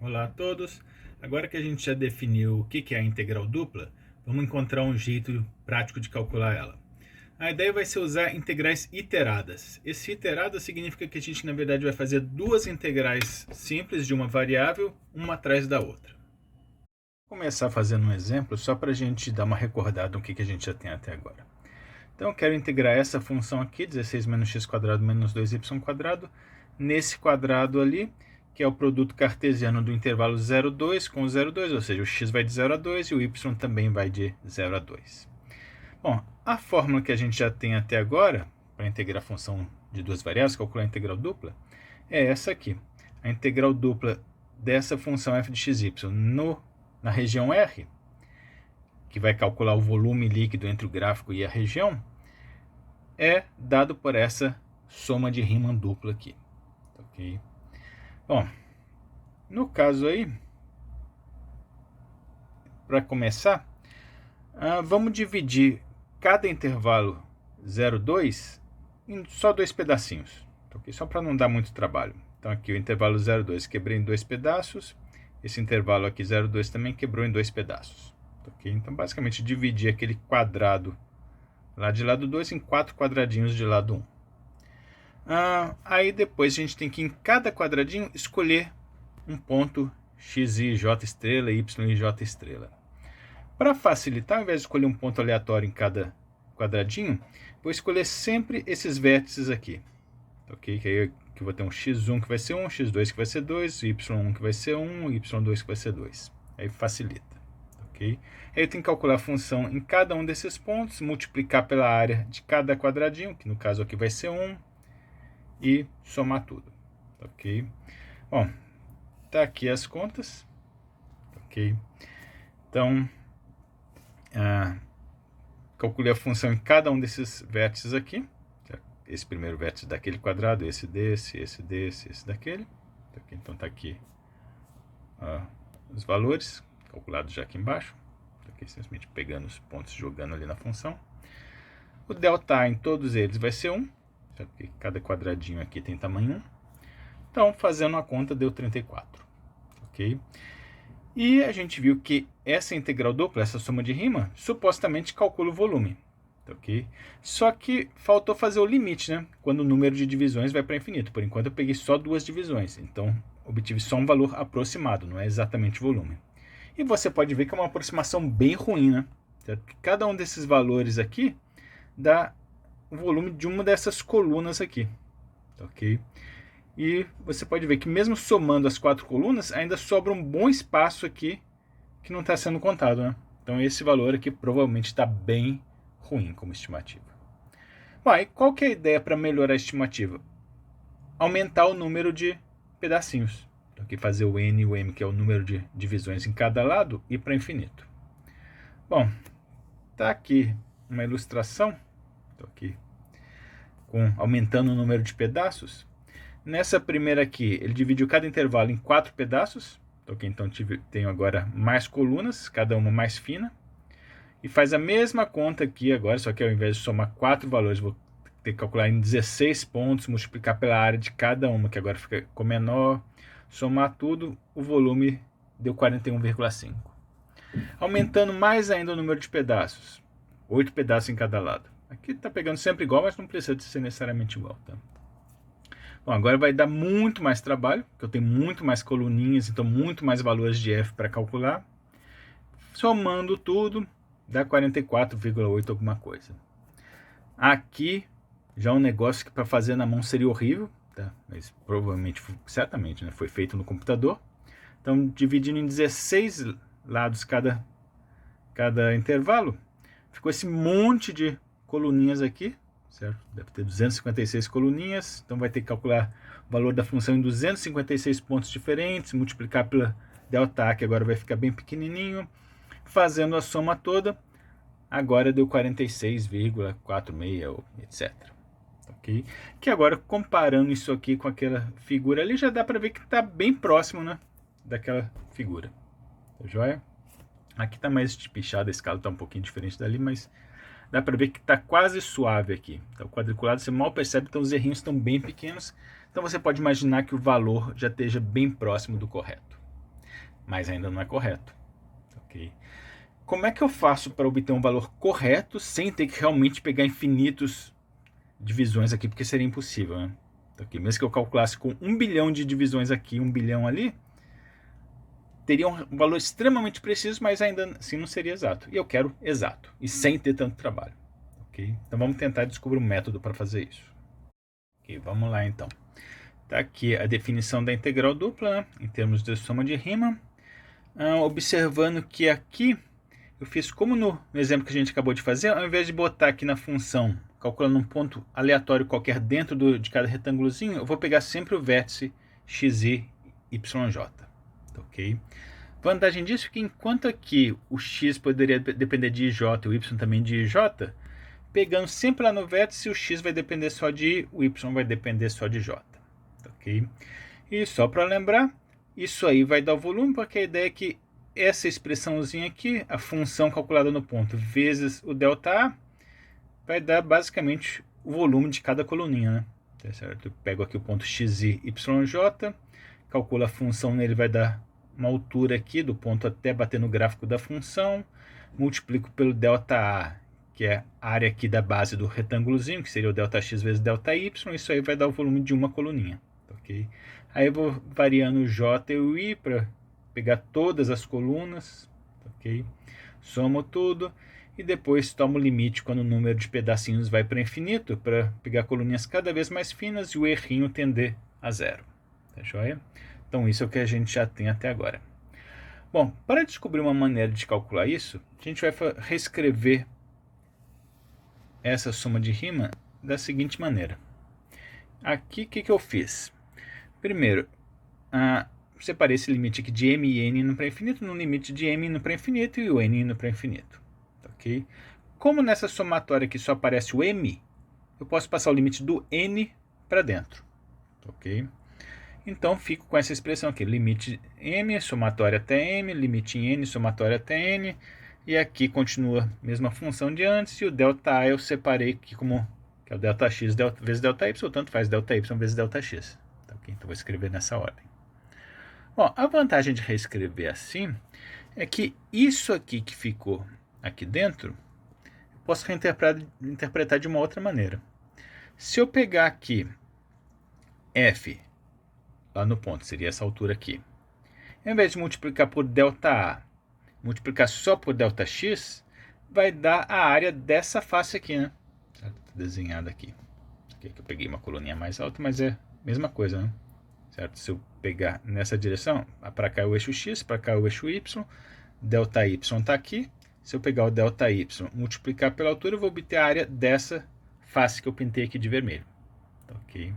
Olá a todos! Agora que a gente já definiu o que é a integral dupla, vamos encontrar um jeito prático de calcular ela. A ideia vai ser usar integrais iteradas. Esse iterada significa que a gente na verdade vai fazer duas integrais simples de uma variável, uma atrás da outra. Vou começar fazendo um exemplo só para a gente dar uma recordada no que a gente já tem até agora. Então eu quero integrar essa função aqui, 16 menos x quadrado menos 2y quadrado, nesse quadrado ali, que é o produto cartesiano do intervalo 0, 2 com 0, 2, ou seja, o x vai de 0 a 2 e o y também vai de 0 a 2. Bom, a fórmula que a gente já tem até agora, para integrar a função de duas variáveis, calcular a integral dupla, é essa aqui. A integral dupla dessa função f de xy na região R, que vai calcular o volume líquido entre o gráfico e a região, é dado por essa soma de Riemann dupla aqui. Ok? Bom, no caso aí, para começar, vamos dividir cada intervalo 0, 2 em só dois pedacinhos. Ok? Só para não dar muito trabalho. Então aqui o intervalo 0, 2 quebrei em dois pedaços. Esse intervalo aqui 0, 2 também quebrou em dois pedaços. Ok? Então basicamente dividir aquele quadrado lá de lado 2 em 4 quadradinhos de lado 1. Aí depois a gente tem que em cada quadradinho escolher um ponto x, y, j estrela, y e j estrela. Para facilitar, ao invés de escolher um ponto aleatório em cada quadradinho, vou escolher sempre esses vértices aqui. Ok? Que aí eu vou ter um x1 que vai ser 1, x2 que vai ser 2, y1 que vai ser 1, y2 que vai ser 2. Aí facilita. Okay? Aí eu tenho que calcular a função em cada um desses pontos, multiplicar pela área de cada quadradinho, que no caso aqui vai ser 1, e somar tudo. Ok? Bom, tá aqui as contas. Ok? Então, calculei a função em cada um desses vértices aqui. Esse primeiro vértice daquele quadrado, esse desse, esse daquele. Ok? Então tá aqui os valores calculados já aqui embaixo. Aqui simplesmente pegando os pontos e jogando ali na função. O delta em todos eles vai ser 1, porque cada quadradinho aqui tem tamanho 1. Então, fazendo a conta, deu 34. Ok? E a gente viu que essa integral dupla, essa soma de Riemann, supostamente calcula o volume. Ok? Só que faltou fazer o limite, né? Quando o número de divisões vai para infinito. Por enquanto eu peguei só duas divisões, então obtive só um valor aproximado, não é exatamente o volume. E você pode ver que é uma aproximação bem ruim, né? Cada um desses valores aqui dá o volume de uma dessas colunas aqui. Ok? E você pode ver que mesmo somando as quatro colunas, ainda sobra um bom espaço aqui que não está sendo contado, né? Então esse valor aqui provavelmente está bem ruim como estimativa. Bom, e qual que é a ideia para melhorar a estimativa? Aumentar o número de pedacinhos. Então aqui fazer o n e o m, que é o número de divisões em cada lado, e para infinito. Bom, tá aqui uma ilustração. Estou aqui aumentando o número de pedaços. Nessa primeira aqui, ele dividiu cada intervalo em 4 pedaços. Okay, então tenho agora mais colunas, cada uma mais fina. E faz a mesma conta aqui agora, só que ao invés de somar 4 valores, vou ter que calcular em 16 pontos, multiplicar pela área de cada uma, que agora ficou menor. Somar tudo, o volume deu 41,5. Aumentando mais ainda o número de pedaços. 8 pedaços em cada lado. Aqui está pegando sempre igual, mas não precisa ser necessariamente igual. Tá? Bom, agora vai dar muito mais trabalho, porque eu tenho muito mais coluninhas, então muito mais valores de f para calcular. Somando tudo, dá 44,8 alguma coisa. Aqui já é um negócio que para fazer na mão seria horrível, tá? Mas provavelmente, certamente, né, foi feito no computador. Então, dividindo em 16 lados cada intervalo, ficou esse monte de coluninhas aqui, certo? Deve ter 256 coluninhas, então vai ter que calcular o valor da função em 256 pontos diferentes, multiplicar pela delta, que agora vai ficar bem pequenininho, fazendo a soma toda, agora deu 46,46, etc. Ok? Que agora, comparando isso aqui com aquela figura ali, já dá para ver que está bem próximo, né, daquela figura. Tá joia? Aqui está mais espichado, a escala está um pouquinho diferente dali, mas dá para ver que está quase suave aqui. Então, o quadriculado você mal percebe, então os errinhos estão bem pequenos. Então você pode imaginar que o valor já esteja bem próximo do correto. mas ainda não é correto. Ok? Como é que eu faço para obter um valor correto sem ter que realmente pegar infinitos divisões aqui, porque seria impossível, né? Ok? Mesmo que eu calculasse com 1 bilhão de divisões aqui, 1 bilhão ali, teria um valor extremamente preciso, mas ainda assim não seria exato. E eu quero exato, e sem ter tanto trabalho. Ok? Então vamos tentar descobrir um método para fazer isso. Ok, vamos lá então. Está aqui a definição da integral dupla, né, em termos de soma de Riemann. Observando que aqui eu fiz como no exemplo que a gente acabou de fazer, ao invés de botar aqui na função, calculando um ponto aleatório qualquer dentro de cada retângulozinho, eu vou pegar sempre o vértice xi, yj. Ok? Vantagem disso é que enquanto aqui o x poderia depender de ij e o y também de ij, pegando sempre lá no vértice, o x vai depender só de i, o y vai depender só de j. Ok? E só para lembrar, isso aí vai dar o volume, porque a ideia é que essa expressãozinha aqui, a função calculada no ponto vezes o ΔA, vai dar basicamente o volume de cada coluninha, né? Tá certo? Eu pego aqui o ponto xi, yj, calculo a função nele, vai dar uma altura aqui do ponto até bater no gráfico da função, multiplico pelo ΔA, que é a área aqui da base do retângulozinho, que seria o ΔX vezes ΔY, isso aí vai dar o volume de uma coluninha. Ok? Aí eu vou variando o J e o I para pegar todas as colunas, ok? Somo tudo e depois tomo o limite quando o número de pedacinhos vai para infinito, para pegar coluninhas cada vez mais finas e o errinho tender a zero. Tá joia? Então isso é o que a gente já tem até agora. Bom, para descobrir uma maneira de calcular isso, a gente vai reescrever essa soma de Riemann da seguinte maneira. Aqui, o que eu fiz? Primeiro, separei esse limite aqui de m e n indo para infinito no limite de m indo para infinito e o n indo para infinito. Ok? Como nessa somatória aqui só aparece o m, eu posso passar o limite do n para dentro. Ok? Então fico com essa expressão aqui, limite m, somatória até m, limite em n, somatória até n, e aqui continua a mesma função de antes, e o ΔA eu separei aqui como, que é o ΔX vezes ΔY, tanto faz ΔY vezes ΔX. Okay? Então vou escrever nessa ordem. Bom, a vantagem de reescrever assim é que isso aqui que ficou aqui dentro, eu posso interpretar de uma outra maneira. Se eu pegar aqui f, lá no ponto, seria essa altura aqui, ao invés de multiplicar por ΔA, multiplicar só por ΔX, vai dar a área dessa face aqui, né? Certo? Tá desenhado aqui. Aqui eu peguei uma coluninha mais alta, mas é a mesma coisa, né? Certo? Se eu pegar nessa direção, para cá é o eixo x, para cá é o eixo y, ΔY está aqui. Se eu pegar o ΔY, multiplicar pela altura, eu vou obter a área dessa face que eu pintei aqui de vermelho. Ok?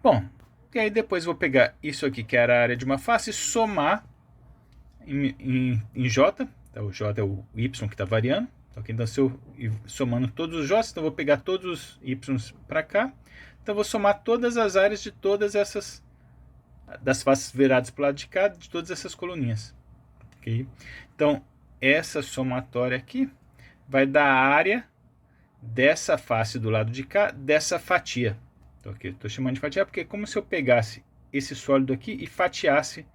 Bom, e aí depois eu vou pegar isso aqui, que era a área de uma face, e somar em J. Então, o J é o Y que está variando. Okay? Então, se eu somando todos os J, então eu vou pegar todos os Y para cá. Então, eu vou somar todas as áreas de todas essas, das faces viradas para o lado de cá, de todas essas coluninhas. Okay? Então, essa somatória aqui vai dar a área dessa face do lado de cá, dessa fatia. Okay? Estou chamando de fatia porque é como se eu pegasse esse sólido aqui e fatiasse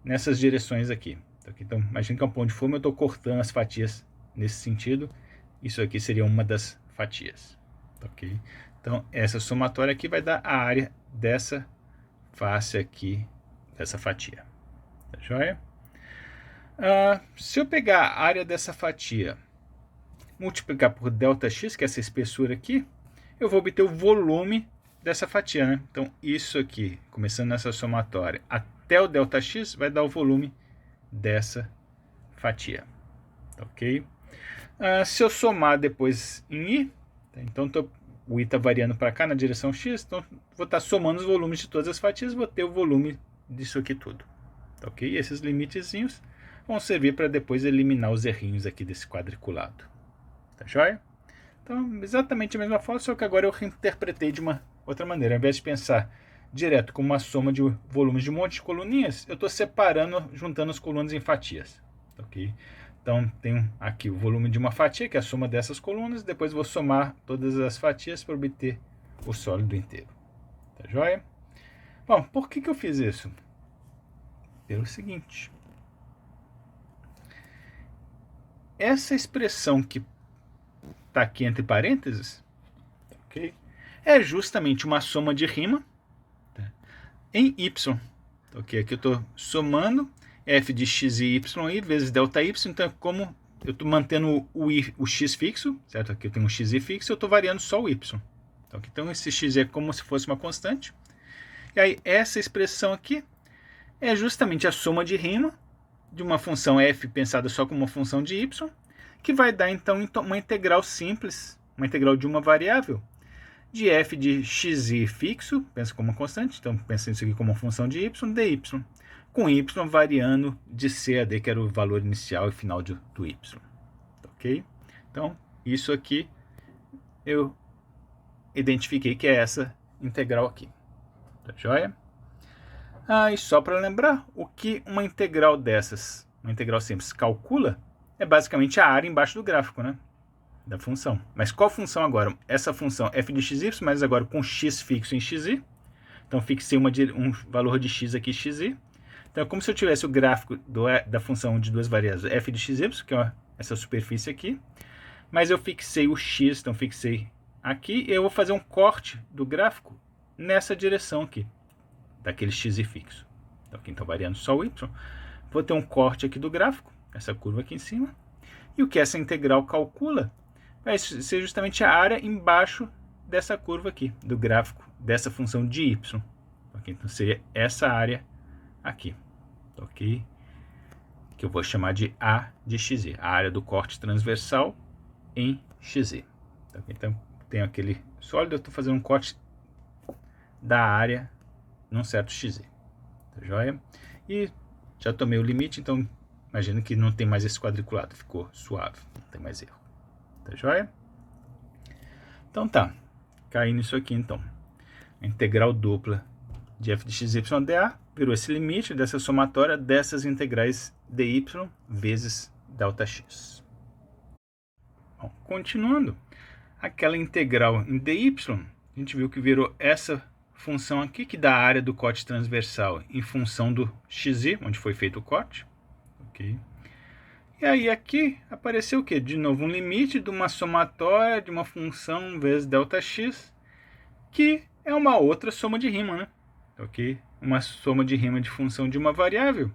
nessas direções aqui. Então, imagina que é um pão de forma, eu estou cortando as fatias nesse sentido. Isso aqui seria uma das fatias. Ok? Então, essa somatória aqui vai dar a área dessa face aqui, dessa fatia. Tá joia? Se eu pegar a área dessa fatia, multiplicar por ΔX, que é essa espessura aqui, eu vou obter o volume dessa fatia, né? Então, isso aqui, começando nessa somatória, até o ΔX, vai dar o volume dessa fatia. Ok? Se eu somar depois em I, então o I está variando para cá na direção X, então vou estar somando os volumes de todas as fatias, vou ter o volume disso aqui tudo. Ok? E esses limitezinhos vão servir para depois eliminar os errinhos aqui desse quadriculado. Tá joia? Então, exatamente a mesma forma, só que agora eu reinterpretei de uma outra maneira. Ao invés de pensar direto como uma soma de volumes de um monte de coluninhas, eu estou separando, juntando as colunas em fatias. Ok? Então, tenho aqui o volume de uma fatia, que é a soma dessas colunas, depois vou somar todas as fatias para obter o sólido inteiro. Tá joia? Bom, por que eu fiz isso? pelo seguinte. Essa expressão que está aqui entre parênteses, okay, é justamente uma soma de rima, tá, em y. Okay, aqui eu estou somando f de x e y vezes delta y, então é como eu estou mantendo o x fixo, certo? Aqui eu tenho um x fixo e eu estou variando só o y. Então esse x é como se fosse uma constante. E aí essa expressão aqui é justamente a soma de rima de uma função f pensada só como uma função de y, que vai dar então uma integral simples, uma integral de uma variável, de f de xi fixo, pensa como uma constante, então pensa isso aqui como uma função de y, dy, com y variando de c a d, que era o valor inicial e final do y. Ok? Então, isso aqui eu identifiquei que é essa integral aqui. Tá joia? E só para lembrar, o que uma integral dessas, uma integral simples, calcula, é basicamente a área embaixo do gráfico, né? Da função. Mas qual função agora? Essa função f de xy, mas agora com x fixo em xi. Então, fixei um valor de x aqui, xi. Então, é como se eu tivesse o gráfico da função de duas variáveis, f de xy, que é essa superfície aqui. Mas eu fixei o x, então fixei aqui. E eu vou fazer um corte do gráfico nessa direção aqui, daquele x fixo. Então, variando só o y. Vou ter um corte aqui do gráfico, essa curva aqui em cima. E o que essa integral calcula vai ser justamente a área embaixo dessa curva aqui, do gráfico dessa função de y. Então, seria essa área aqui, ok? Que eu vou chamar de A de xi, a área do corte transversal em xi. Então, tenho aquele sólido, eu estou fazendo um corte da área num certo xi. Tá joia? E já tomei o limite, então imagino que não tem mais esse quadriculado, ficou suave, não tem mais erro. Tá joia? Então tá, caindo isso aqui então. A integral dupla de f de xy dA virou esse limite dessa somatória dessas integrais dy vezes Δx. Bom, continuando, aquela integral em dy, a gente viu que virou essa função aqui, que dá a área do corte transversal em função do xi, onde foi feito o corte. Ok? E aí aqui apareceu o quê? De novo um limite de uma somatória de uma função vezes Δx, que é uma outra soma de rima, né? Ok? Uma soma de rima de função de uma variável,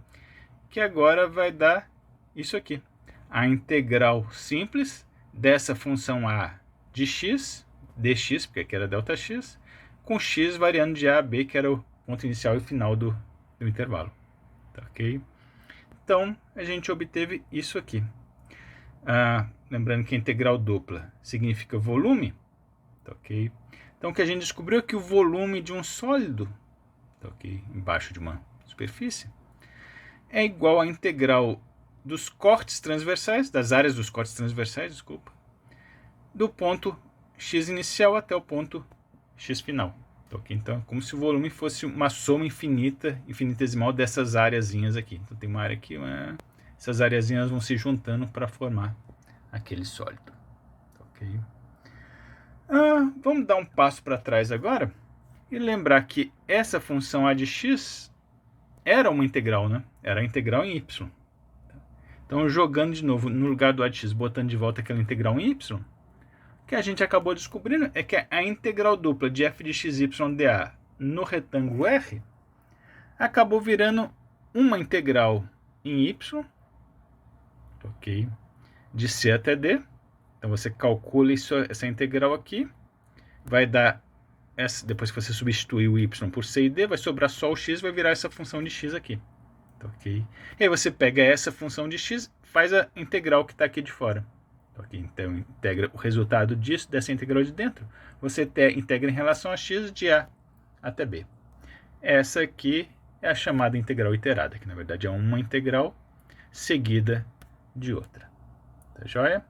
que agora vai dar isso aqui. A integral simples dessa função a de x, dx, porque aqui era Δx, com x variando de a a b, que era o ponto inicial e final do intervalo. Tá, ok? Então, a gente obteve isso aqui. Lembrando que a integral dupla significa volume. Tá, ok? Então, o que a gente descobriu é que o volume de um sólido, tá, ok, embaixo de uma superfície, é igual à integral dos cortes transversais, das áreas dos cortes transversais, desculpa, do ponto x inicial até o ponto x final. Okay? Então, é como se o volume fosse uma soma infinita, infinitesimal dessas areazinhas aqui. Então, tem uma área aqui, essas areazinhas vão se juntando para formar aquele sólido. Okay? Vamos dar um passo para trás agora e lembrar que essa função a de x era uma integral, né? Era a integral em y. Então, jogando de novo no lugar do a de x, botando de volta aquela integral em y, o que a gente acabou descobrindo é que a integral dupla de f de xy dA no retângulo R acabou virando uma integral em y, ok, de c até d. Então você calcula essa integral aqui, vai dar, depois que você substituir o y por c e d, vai sobrar só o x, vai virar essa função de x aqui. Ok? E aí você pega essa função de x, faz a integral que está aqui de fora. Okay? Então, integra o resultado disso, dessa integral de dentro, você integra em relação a x de a até b. Essa aqui é a chamada integral iterada, que na verdade é uma integral seguida de outra. Tá joia?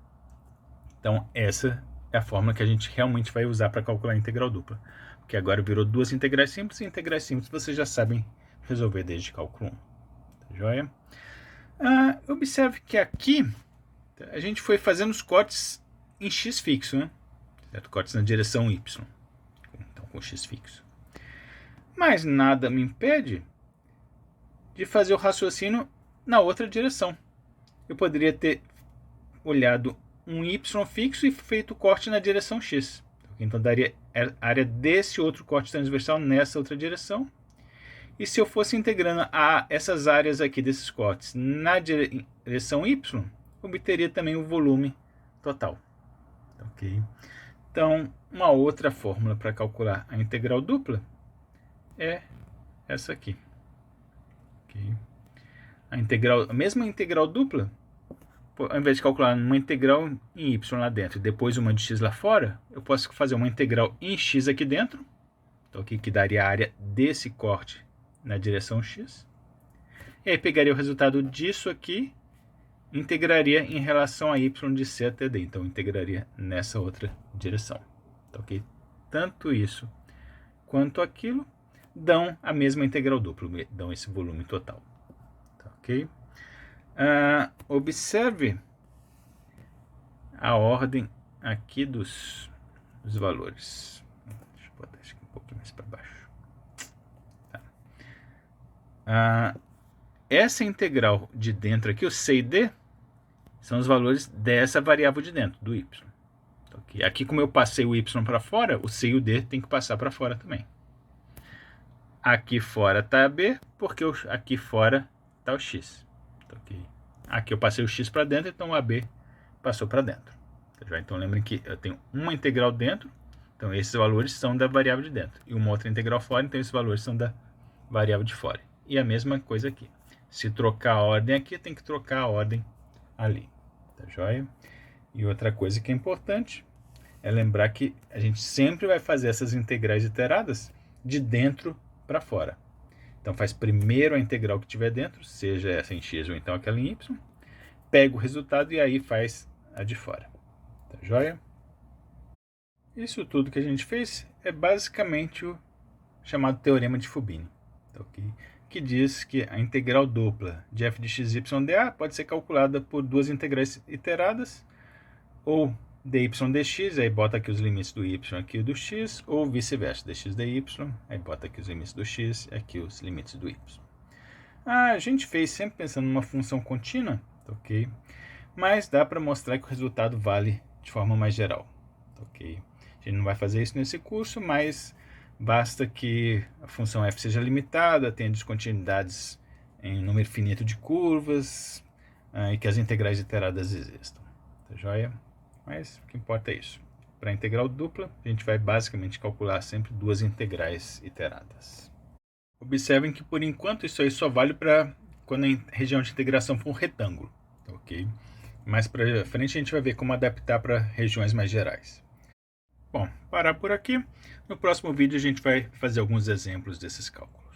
Então, essa é a fórmula que a gente realmente vai usar para calcular a integral dupla. Porque agora virou duas integrais simples, e integrais simples vocês já sabem resolver desde cálculo 1. Tá joia? Observe que aqui a gente foi fazendo os cortes em x fixo, né? Certo? Cortes na direção y. Então, com x fixo. Mas nada me impede de fazer o raciocínio na outra direção. Eu poderia ter olhado um y fixo e feito o corte na direção x. Então daria a área desse outro corte transversal nessa outra direção. E se eu fosse integrando essas áreas aqui desses cortes na direção y, obteria também o volume total. Ok? Então, uma outra fórmula para calcular a integral dupla é essa aqui. Okay? A mesma integral dupla, ao invés de calcular uma integral em y lá dentro e depois uma de x lá fora, eu posso fazer uma integral em x aqui dentro, então, aqui, que daria a área desse corte na direção x. E aí pegaria o resultado disso aqui, integraria em relação a y de c até d. Então, integraria nessa outra direção. Tá, ok? Tanto isso quanto aquilo dão a mesma integral dupla, dão esse volume total. Tá, ok? Observe a ordem aqui dos valores. Deixa eu botar isso aqui um pouquinho mais para baixo. Tá. Essa integral de dentro aqui, o c e d, são os valores dessa variável de dentro, do y. Okay. Aqui, como eu passei o y para fora, o c e o d tem que passar para fora também. Aqui fora está a b, porque aqui fora está o x. Okay. Aqui eu passei o x para dentro, então o ab passou para dentro. Então lembrem que eu tenho uma integral dentro, então esses valores são da variável de dentro. E uma outra integral fora, então esses valores são da variável de fora. E a mesma coisa aqui. Se trocar a ordem aqui, tem que trocar a ordem ali. Tá joia? E outra coisa que é importante é lembrar que a gente sempre vai fazer essas integrais iteradas de dentro para fora. Então faz primeiro a integral que tiver dentro, seja essa em x ou então aquela em y, pega o resultado e aí faz a de fora. Tá joia? Isso tudo que a gente fez é basicamente o chamado teorema de Fubini. Tá, okay? Que diz que a integral dupla de f de x, y, dA pode ser calculada por duas integrais iteradas, ou dy dx, aí bota aqui os limites do y aqui do x, ou vice-versa, dx dy, aí bota aqui os limites do x e aqui os limites do y. A gente fez sempre pensando numa função contínua, ok? Mas dá para mostrar que o resultado vale de forma mais geral, ok? A gente não vai fazer isso nesse curso, mas basta que a função f seja limitada, tenha descontinuidades em número finito de curvas e que as integrais iteradas existam. Tá joia? Mas o que importa é isso. Para a integral dupla, a gente vai basicamente calcular sempre duas integrais iteradas. Observem que, por enquanto, isso aí só vale para quando a região de integração for um retângulo. Ok? Mais para frente a gente vai ver como adaptar para regiões mais gerais. Bom, parar por aqui. No próximo vídeo a gente vai fazer alguns exemplos desses cálculos.